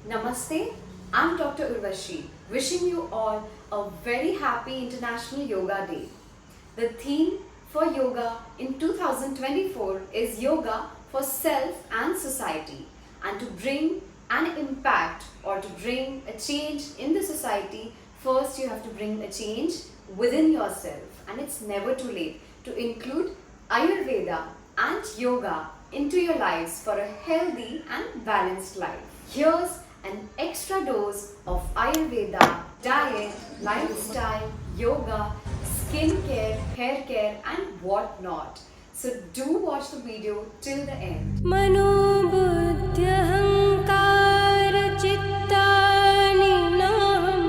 Namaste, I'm Dr. Urvashi, wishing you all a very happy International Yoga Day. The theme for yoga in 2024 is Yoga for Self and Society, and to bring an impact or to bring a change in the society, first you have to bring a change within yourself, and it's never too late to include Ayurveda and yoga into your lives for a healthy and balanced life. Here's an extra dose of Ayurveda, diet, lifestyle, yoga, skincare, hair care, and whatnot. So do watch the video till the end. मनोबुद्ध्यहङ्कारचित्तानि नाहं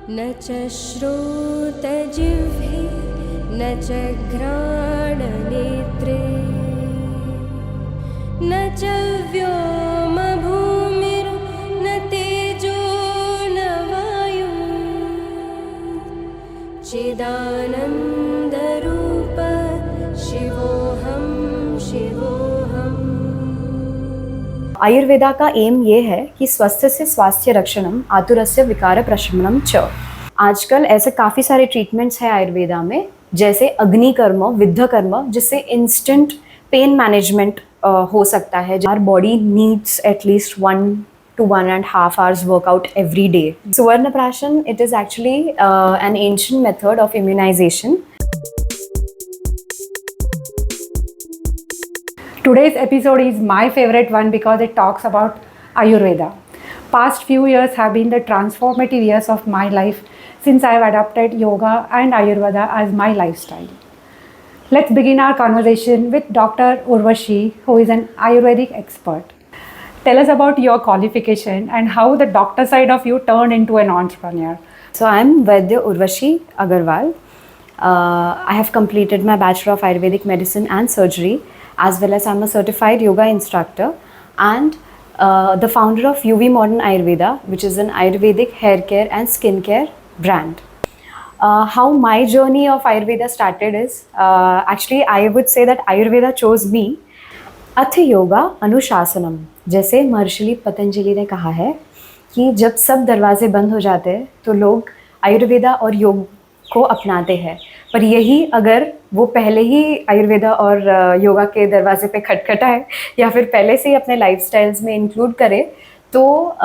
न च श्रोतजिह्वे न च घ्राणनेत्रे न च व्योमभूमिर्न तेजो न वायुः चिदानन्दरूप शिवोऽहं शिवोऽहम्। आयुर्वेदा का एम ये है कि स्वस्थ से स्वास्थ्य रक्षणम आतुरस्य विकार प्रशमनम च। आजकल ऐसे काफ़ी सारे ट्रीटमेंट्स हैं आयुर्वेदा में, जैसे अग्नि कर्म, विद्ध कर्म, जिससे इंस्टेंट पेन मैनेजमेंट हो सकता है। Our body needs at least 1 to 1.5 hours workout every day. Suvarna Prashan, it is actually an ancient method of immunization. Today's episode is my favorite one because it talks about Ayurveda. Past few years have been the transformative years of my life since I have adopted yoga and Ayurveda as my lifestyle. Let's begin our conversation with Dr. Urvashi, who is an Ayurvedic expert. Tell us about your qualification and how the doctor side of you turned into an entrepreneur. So I'm Vaidya Urvashi Agarwal. I have completed my Bachelor of Ayurvedic Medicine and Surgery, as well as I'm a certified yoga instructor and the founder of UV Modern Ayurveda, which is an Ayurvedic hair care and skincare brand. How my journey of Ayurveda started is, actually I would say that Ayurveda chose me. अथ योगा अनुशासनम, जैसे महर्षि पतंजलि ने कहा है कि जब सब दरवाजे बंद हो जाते हैं तो लोग आयुर्वेदा और योग को अपनाते हैं, पर यही अगर वो पहले ही आयुर्वेदा और योगा के दरवाजे पे खटखटाए या फिर पहले से ही अपने लाइफस्टाइल्स में इंक्लूड करे तो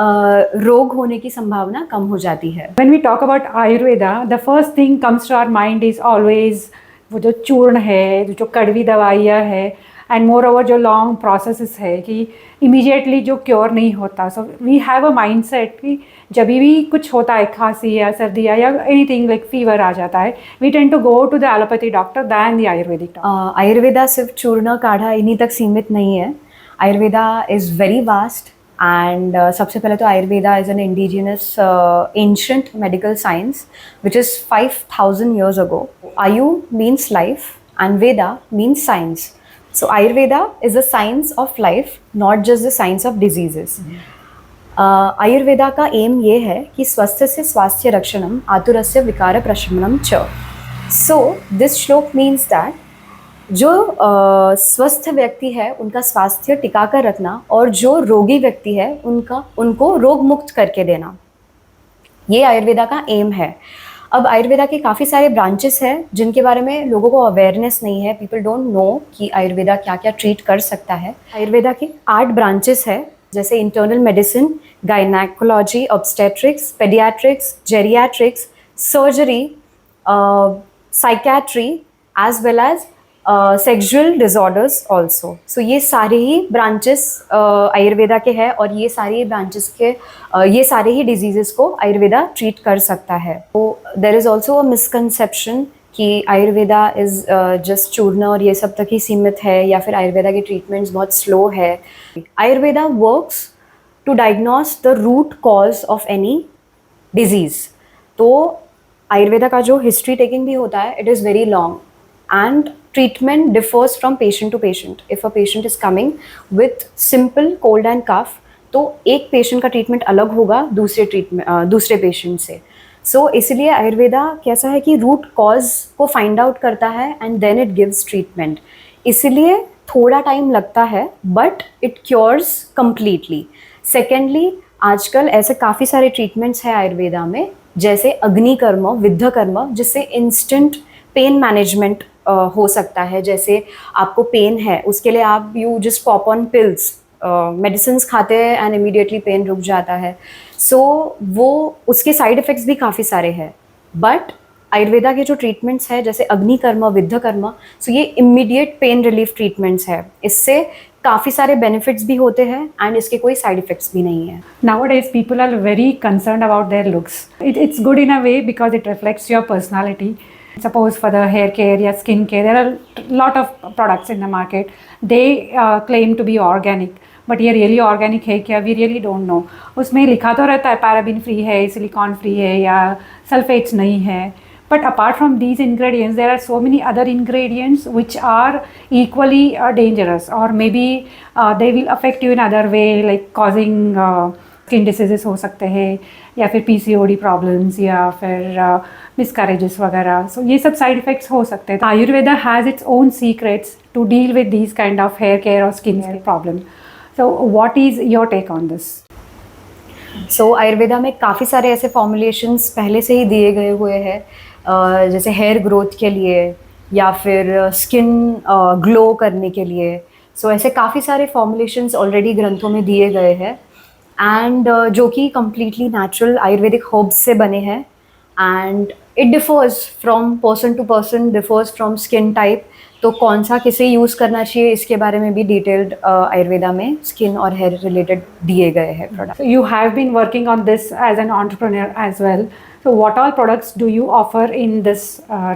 रोग होने की संभावना कम हो जाती है। When we talk about Ayurveda, the first thing comes to our mind is always वो जो चूर्ण है, जो कड़वी दवाइयाँ है, एंड मोर ओवर जो लॉन्ग प्रोसेस है कि इमीडिएटली जो क्योर नहीं होता. So we have a mindset कि जब भी कुछ होता है, खांसी या सर्दी या एनीथिंग लाइक फीवर आ जाता है, we tend to go to the allopathy doctor than the Ayurvedic doctor. Ayurveda सिर्फ चूर्ण काढ़ा इन्हीं तक सीमित नहीं है. Ayurveda is very vast and सबसे पहले तो Ayurveda is an indigenous ancient medical science which is 5000 years ago. Ayu means life and veda means science. So Ayurveda is the science of life, not just the science of diseases. Ayurveda का M ये है कि स्वस्थ से स्वास्थ्य रक्षणम आतुरस्य विकार प्रशमनम च. So this श्लोक means that जो स्वस्थ व्यक्ति है उनका स्वास्थ्य टिका कर रखना और जो रोगी व्यक्ति है उनको रोग मुक्त करके देना, ये आयुर्वेदा का एम है. अब आयुर्वेदा के काफ़ी सारे ब्रांचेस हैं जिनके बारे में लोगों को अवेयरनेस नहीं है. पीपल डोंट नो कि आयुर्वेदा क्या क्या ट्रीट कर सकता है. आयुर्वेदा के 8 ब्रांचेस है, जैसे internal medicine, gynaecology, obstetrics, paediatrics, geriatrics, surgery, psychiatry as well as sexual disorders also. So ये सारे ही ब्रांचेस आयुर्वेदा के हैं और ये सारे ब्रांचेस के ये सारे ही डिजीज़ेस को आयुर्वेदा ट्रीट कर सकता है. तो there is also a misconception कि आयुर्वेदा इज़ जस्ट चूर्ण और ये सब तक ही सीमित है या फिर आयुर्वेदा की ट्रीटमेंट्स बहुत स्लो है. Ayurveda works to diagnose the root cause of any disease. तो आयुर्वेदा का जो हिस्ट्री टेकिंग भी होता है, it is very long and treatment differs from patient to patient. If a patient is coming with simple cold and cough, तो एक patient का treatment अलग होगा दूसरे patient से. So इसलिए आयुर्वेदा कैसा है कि root cause को find out करता है and then it gives treatment. इसलिए थोड़ा टाइम लगता है but it cures completely. Secondly, आजकल ऐसे काफ़ी सारे ट्रीटमेंट्स हैं आयुर्वेदा में, जैसे अग्निकर्म, विद्धकर्म, जिससे इंस्टेंट पेन मैनेजमेंट हो सकता है. जैसे आपको पेन है, उसके लिए आप you just pop on pills, medicine खाते हैं एंड इमीडिएटली पेन रुक जाता है. सो वो उसके साइड इफ़ेक्ट्स भी काफ़ी सारे हैं. बट आयुर्वेदा के जो ट्रीटमेंट्स हैं जैसे अग्निकर्म, विद्धकर्म, सो ये इमीडिएट पेन रिलीफ ट्रीटमेंट्स है. इससे काफ़ी सारे बेनिफिट्स भी होते हैं एंड इसके कोई साइड इफ़ेक्ट्स भी नहीं है. Nowadays, people are very concerned about their looks. It's good in a way because it reflects your personality. Suppose for the hair care or skin care, there are a lot of products in the market. They claim to be organic, but ये really organic है क्या, we really don't know. उसमें लिखा तो रहता है paraben free है, silicon free है या सल्फेट्स नहीं है. But apart from these ingredients, there are so many other ingredients which are equally dangerous, or maybe they will affect you in other way, like causing skin diseases हो सकते हैं, या फिर PCOD problems, या फिर miscarriages वगैरह. So ये सब side effects हो सकते हैं. Ayurveda has its own secrets to deal with these kind of hair care or skin care problems. So what is your take on this? सो आयुर्वेदा में काफ़ी सारे ऐसे फॉर्मुलेशंस पहले से ही दिए गए हुए हैं, जैसे हेयर ग्रोथ के लिए या फिर स्किन ग्लो करने के लिए. सो ऐसे काफ़ी सारे फॉर्मुलेशंस ऑलरेडी ग्रंथों में दिए गए हैं एंड जो कि कम्प्लीटली नेचुरल आयुर्वेदिक हर्ब्स से बने हैं. And it differs from person to person, differs from skin type. तो कौन सा किसे यूज़ करना चाहिए इसके बारे में भी डिटेल्ड आयुर्वेदा में स्किन और हेयर रिलेटेड दिए गए हैं product. So you have been working on this as an entrepreneur as well. So what all products do you offer in this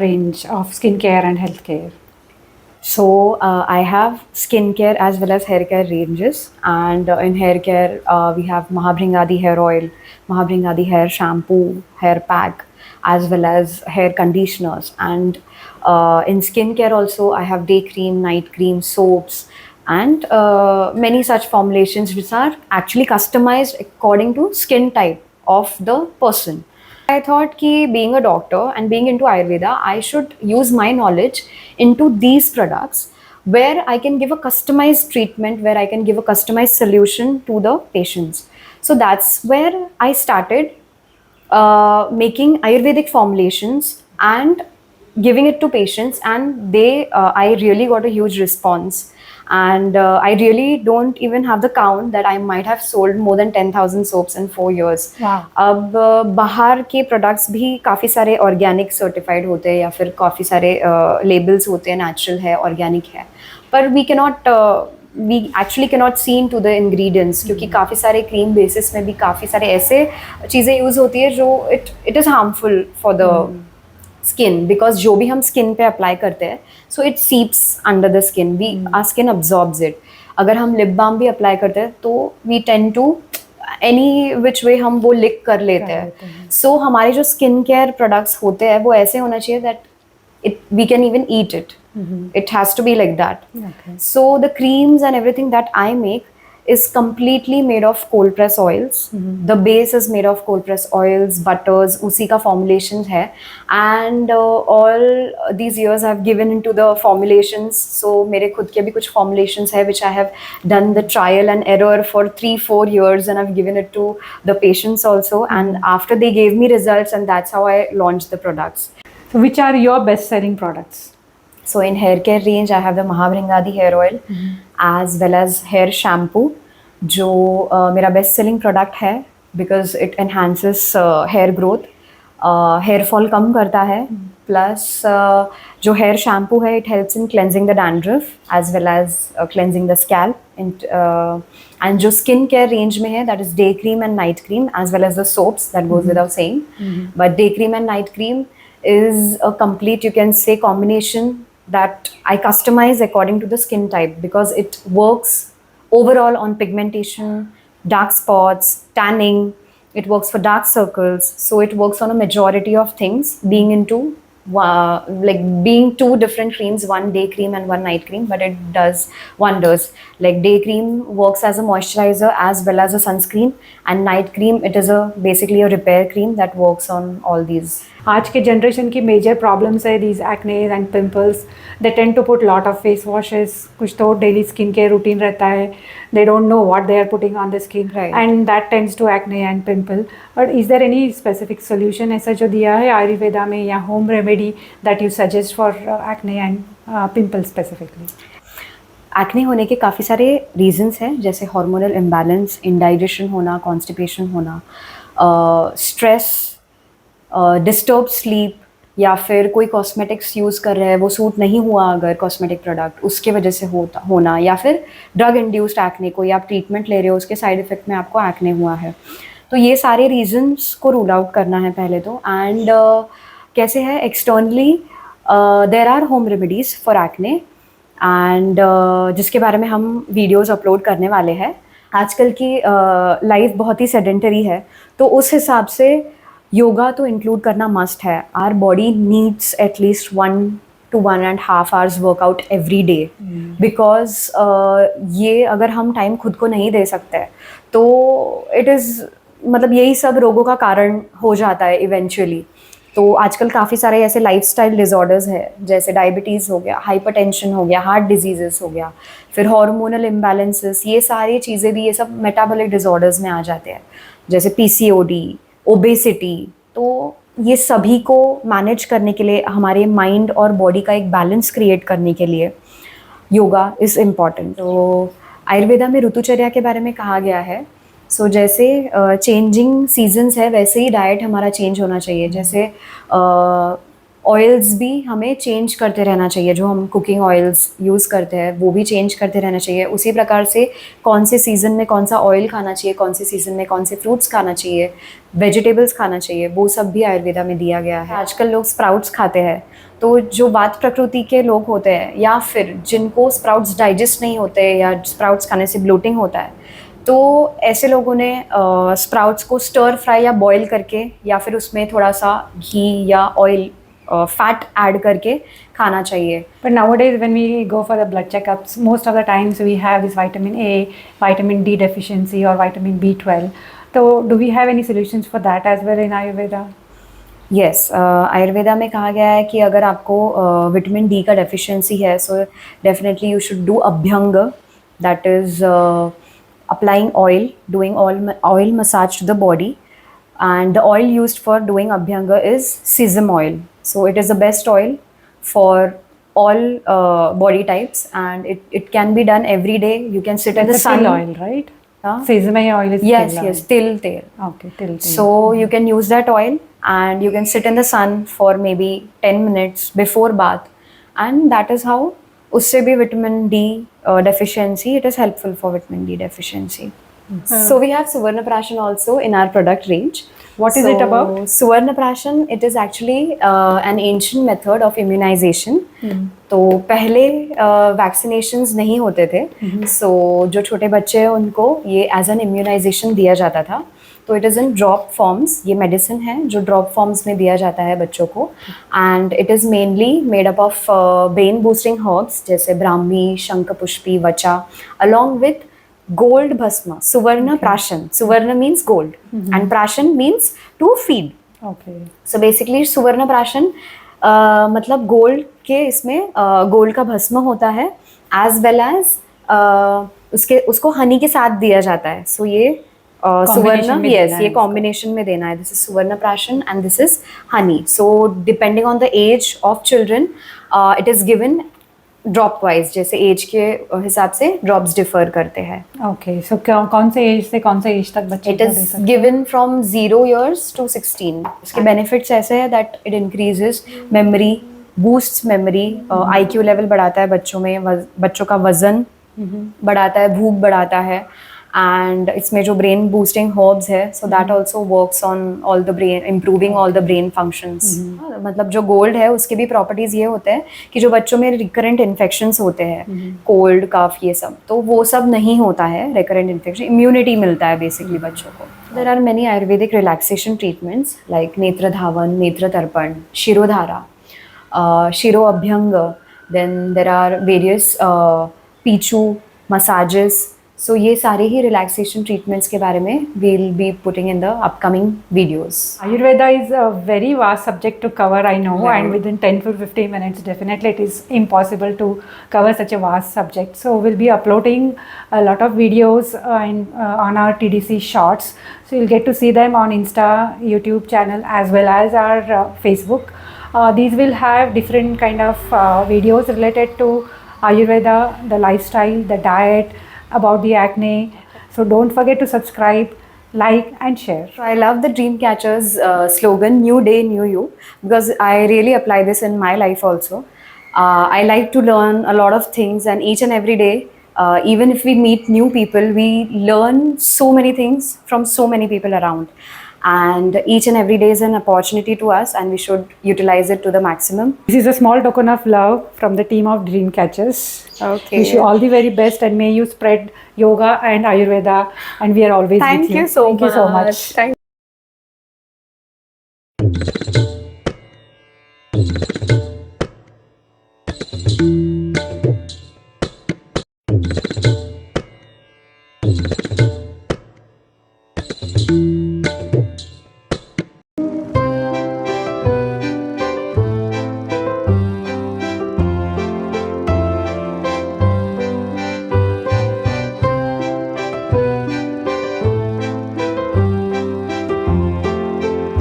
range of skincare and healthcare? So I have skincare as well as hair care ranges, and in hair care we have Mahabhringadi hair oil, Mahabhringadi hair shampoo, hair pack, as well as hair conditioners. And in skincare also I have day cream, night cream, soaps, and many such formulations which are actually customized according to skin type of the person. I thought ki being a doctor and being into Ayurveda, I should use my knowledge into these products where I can give a customized treatment, where I can give a customized solution to the patients. So that's where I started making Ayurvedic formulations and giving it to patients, and I really got a huge response. And I really don't even have the count that I might have sold more than 10,000 soaps in 4 years. Wow. अब बाहर के products भी काफ़ी सारे organic certified होते हैं या फिर काफ़ी सारे लेबल्स होते हैं, नेचुरल है, ऑर्गेनिक है, पर we actually cannot see into the ingredients, क्योंकि काफ़ी सारे क्रीम बेसिस में भी काफ़ी सारे ऐसे चीज़ें यूज़ होती है जो it is harmful for the skin, because जो भी हम स्किन पे अप्लाई करते हैं so it seeps under the skin, we are skin absorbs it. अगर हम लिप बाम भी अप्लाई करते हैं तो we tend to any which way हम वो लिक कर लेते हैं. सो हमारे जो स्किन केयर प्रोडक्ट्स होते हैं वो ऐसे होना चाहिए that we can even eat it. It has to be like that. Okay. So the creams and everything that I make is completely made of cold press oils. The base is made of cold press oils, butters, उसी का formulation है. And all these years I've given into the formulations. So मेरे खुद के भी कुछ formulations है which I have done the trial and error for 3-4 years, and I've given it to the patients also. And after they gave me results, and that's how I launched the products. So which are your best selling products? So in hair care range, I have the Mahabhringadi hair oil as well as hair shampoo, जो मेरा best selling product है because it enhances hair growth, hair fall कम करता है, plus जो hair shampoo है it helps in cleansing the dandruff as well as cleansing the scalp. And जो skin care range में है that is day cream and night cream as well as the soaps, that goes without saying. But day cream and night cream is a complete, you can say, combination that I customize according to the skin type, because it works overall on pigmentation, dark spots, tanning, it works for dark circles, so it works on a majority of things, being into being two different creams, one day cream and one night cream, but it does wonders. Like day cream works as a moisturizer as well as a sunscreen, and night cream, it is basically a repair cream that works on all these. आज के generation की major problems है these acnes and pimples. They tend to put lot of face washes, कुछ तो daily skin care routine रहता है. They don't know what they are putting on the skin Right. And that tends to acne and pimple. But is there any specific solution ऐसा जो दिया है आयुर्वेदा में या home remedy that you suggest for acne and pimple specifically? Acne होने के काफ़ी सारे रीजंस हैं, जैसे हार्मोनल इम्बैलेंस, इंडाइजेशन होना, कॉन्स्टिपेशन होना, स्ट्रेस, डिस्टर्ब स्लीप, या फिर कोई कॉस्मेटिक्स यूज़ कर रहे हैं वो सूट नहीं हुआ अगर कॉस्मेटिक प्रोडक्ट उसके वजह से होना, या फिर ड्रग इंड्यूस्ड एक्ने, कोई आप ट्रीटमेंट ले रहे हो उसके साइड इफ़ेक्ट में आपको एक्ने हुआ है. तो ये सारे रीजंस को रूल आउट करना है पहले तो. एंड कैसे है externally there are home remedies for acne, and जिसके बारे में हम वीडियोस अपलोड करने वाले हैं. आजकल की लाइफ बहुत ही सेडेंटरी है, तो उस हिसाब से योगा तो इंक्लूड करना मस्ट है. Our body needs at least 1 to 1.5 hours workout every day, because ये अगर हम टाइम खुद को नहीं दे सकते तो इट इज़ मतलब यही सब रोगों का कारण हो जाता है इवेंचुअली. तो आजकल काफ़ी सारे ऐसे लाइफस्टाइल डिसऑर्डर्स हैं, जैसे डायबिटीज़ हो गया, हाइपरटेंशन हो गया, हार्ट डिजीज़ेस हो गया, फिर हार्मोनल इम्बैलेंसेस, ये सारी चीज़ें भी ये सब मेटाबॉलिक डिसऑर्डर्स में आ जाते हैं, जैसे PCOD, ओबेसिटी. तो ये सभी को मैनेज करने के लिए, हमारे माइंड और बॉडी का एक बैलेंस क्रिएट करने के लिए योगा इज़ इम्पॉर्टेंट. तो आयुर्वेदा में ऋतुचर्या के बारे में कहा गया है. सो जैसे चेंजिंग सीजन्स है वैसे ही डाइट हमारा चेंज होना चाहिए. जैसे ऑयल्स भी हमें चेंज करते रहना चाहिए, जो हम कुकिंग ऑयल्स यूज़ करते हैं वो भी चेंज करते रहना चाहिए. उसी प्रकार से कौन से सीज़न में कौन सा ऑयल खाना चाहिए, कौन से सीज़न में कौन से फ्रूट्स खाना चाहिए, वेजिटेबल्स खाना चाहिए, वो सब भी आयुर्वेदा में दिया गया है. आजकल लोग स्प्राउट्स खाते हैं, तो जो वात प्रकृति के लोग होते हैं या फिर जिनको स्प्राउट्स डाइजेस्ट नहीं होते या स्प्राउट्स खाने से ब्लोटिंग होता है, तो ऐसे लोगों ने स्प्राउट्स को स्टर फ्राई या बॉईल करके या फिर उसमें थोड़ा सा घी या ऑयल फैट ऐड करके खाना चाहिए. But nowadays, when we go for the blood checkups, most of the times we have this vitamin A, vitamin D deficiency, or vitamin B12. So, do we have any solutions for that as well in Ayurveda? Yes, Ayurveda में कहा गया है कि अगर आपको vitamin D का deficiency है, so definitely you should do abhyanga, that is applying oil, doing oil massage to the body, and the oil used for doing abhyanga is sesame oil. So it is the best oil for all body types, and it can be done every day. You can sit in the It's a sun. till oil, right? Huh? Sesame oil is Yes, till oil. yes, till. Okay, till. So you can use that oil and you can sit in the sun for maybe 10 minutes before bath, and that is how उससे भी vitamin D deficiency, it is helpful for vitamin D deficiency. So we have Suvarnaprashan also in our product range. What is it about? Suvarnaprashan, it is actually an ancient method of immunization. तो पहले vaccinations नहीं होते थे, सो जो छोटे बच्चे हैं उनको ये एज एन इम्यूनाइजेशन दिया जाता था. तो it is in drop forms, ये मेडिसिन है जो ड्रॉप फॉर्म्स में दिया जाता है बच्चों को. And it is mainly made up of brain boosting herbs जैसे ब्राह्मी, शंखपुष्पी, वचा, along with gold bhasma, suvarna prashan. Suvarna means gold, and prashan means to feed. Okay. So basically suvarna prashan मतलब gold के इसमें गोल्ड का भस्म होता है, as well as उसको हनी के साथ दिया जाता है. सो ये सुवर्ण, यस, ये कॉम्बिनेशन में देना है. This is Suvarna Prashan and this is honey. So depending on the age of children it is given dropwise, जैसे एज के हिसाब से ड्रॉप्स डिफर करते हैं. ओके, सो कौन से एज से कौन से एज तक बच्चे it is given from 0 years to 16. इसके बेनिफिट्स ऐसे हैं that it increases memory, boosts memory, IQ level बढ़ाता है बच्चों में, बच्चों का वजन बढ़ाता है, भूख बढ़ाता है. एंड इसमें जो ब्रेन बूस्टिंग हर्ब्स है, so that also works on all the brain, improving all the brain functions. मतलब जो गोल्ड है उसके भी प्रॉपर्टीज़ ये होते हैं कि जो बच्चों में रिकरेंट इन्फेक्शंस होते हैं, कोल्ड, कफ, ये सब, तो वो सब नहीं होता है. रिकरेंट इन्फेक्शन, इम्यूनिटी मिलता है बेसिकली बच्चों को. There are many Ayurvedic relaxation treatments like netra dhavan, netra tarpan, shirodhara, shiro abhyanga. Then there are various pichu massages, so ये सारे ही रिलैक्सेशन ट्रीटमेंट्स के बारे में we'll be putting in the upcoming videos. Ayurveda is a very vast subject to cover, I know, Right. and within 10 to 15 minutes, definitely it is impossible to cover such a vast subject. So we'll be uploading a lot of videos on our TDC Shorts. So you'll get to see them on Insta, YouTube channel, as well as our Facebook. These will have different kind of videos related to Ayurveda, the lifestyle, the diet, about the acne. So don't forget to subscribe, like and share. So I love the Dreamcatcher's slogan, New Day, New You, because I really apply this in my life also. I like to learn a lot of things, and each and every day, even if we meet new people, we learn so many things from so many people around. And each and every day is an opportunity to us, and we should utilize it to the maximum. This is a small token of love from the team of Dreamcatchers. Okay. Wish you all the very best, and may you spread yoga and Ayurveda, and we are always Thank with you. you so Thank much. you so much. Thank